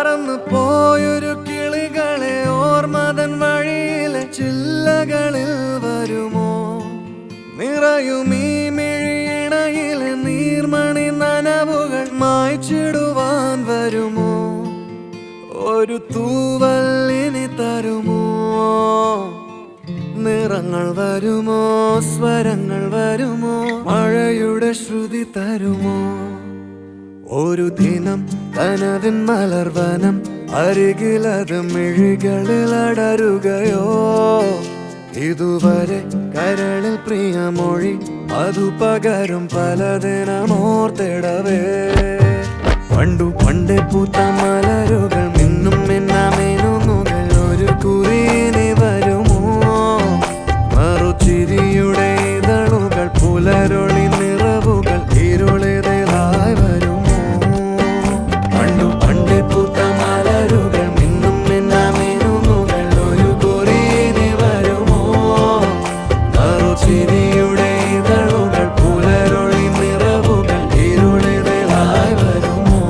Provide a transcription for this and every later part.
പറന്നു പോയൊരു കിളികളെ ഓർമ്മതൻ വഴിയിലെ ചില്ലകളിൽ വരുമോ? നിറയും ഈ മിഴിയിണയിലെ നീർമണി നനവുകൾ മായ്ച്ചിടുവാൻ വരുമോ? ഒരു തൂവല്ലിനി തരുമോ? നിറങ്ങൾ വരുമോ? സ്വരങ്ങൾ വരുമോ? മഴയുടെ ശ്രുതി തരുമോ? ഒരു ദിനം കനവിൻ മലർവനം അരികിലത് മിഴികളിൽ അടരുകയോ? ഇതുവരെ കരളിൽ പ്രിയമൊഴി അതു പകരും പലതിനമോർത്തിടവേ. പണ്ടേ പൂത്ത മലരുകൾ മിന്നും മിന്നാമേനുകൾ ഒരു കുറിയിനി വരുമോ? മറുചിരിയുടെ ഇതളുകൾ പുലരൊളി നിറവുകൾ ഇരുളിതലായി വരുമോ? പണ്ടേ പൂത്ത മലരുകൾ മിന്നും മിന്നാമേനുകൾ ഒരു കുറിയിനി വരുമോ? മറുചിരിയുടെ ഇതളുകൾ പുലരൊളി നിറവുകൾ ഇരുളിതലായി വരുമോ?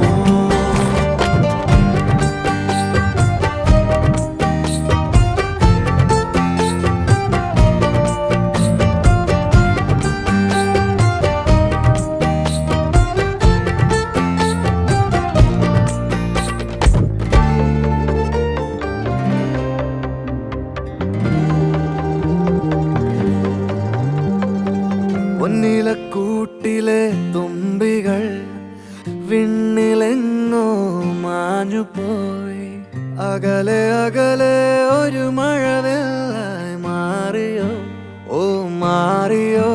പൊന്നിലക്കൂട്ടിലെ തുമ്പികൾ വിണ്ണിലെങ്ങോ മാഞ്ഞുപോയി. അകലെ അകലെ ഒരു മഴവെള്ളായി മാറിയോ? ഓ മാറിയോ?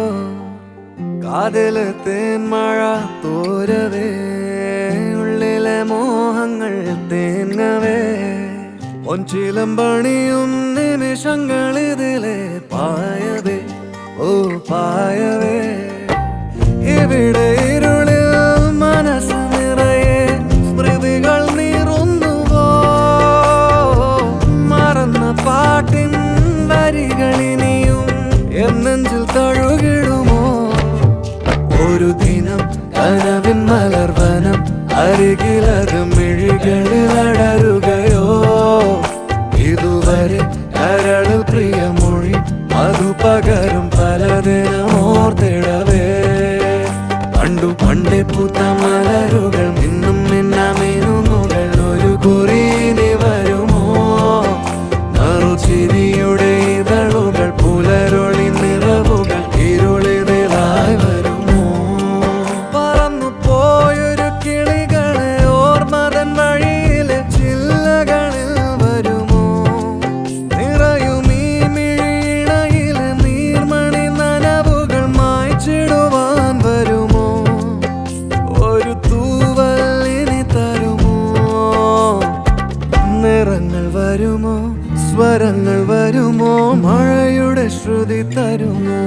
കാതിലെ തേന്മഴ തോരവേ, ഉള്ളിലെ മോഹങ്ങൾ തേങ്ങവേ. ഒഞ്ചിലമ്പണിയും നിമിഷങ്ങളിതിലെ പായവേ, ഓ പായവേ. ഇവിടെ ഇരുളിൽ മനസ്സ് നിറയെ സ്മൃതികൾ നീറുന്നുവോ? മറന്ന പാട്ടിൻ വരികളിനിയും എന്നെഞ്ചിൽ തഴുകിടുമോ? ഒരു ദിനം കനവിൻ മലർവനം അരികിലത് മിഴികളിൽ അടരുകയോ? ഇതുവരെ കരളിൽ പ്രിയമൊഴി അതു പകരും പലതിനമോർത്തിടവേ. പണ്ടേ പൂത്ത മലരുകൾ മിന്നും മിന്നാമേനുകൾ ഒരു കുറിയിനി വരുമോ? നറുചിരിയുടെ ഇതളുകൾ പുലരൊളി നിറവുകൾ ഇരുളിതലായി വരുമോ? പറന്നു പോയൊരു കിളികളെ ഓർമ്മതൻ വഴിയിലെ ചില്ലകളിൽ വരുമോ? നിറയും ഈ മിഴിയിണയിലെ നീർമണി നനവുകൾ മായ്ച്ചിടുവാൻ വരുമോ? ഒരു തൂവല്ലിനി തരുമോ? നിറങ്ങൾ വരുമോ? സ്വരങ്ങൾ വരുമോ? മഴയുടെ ശ്രുതി തരുമോ?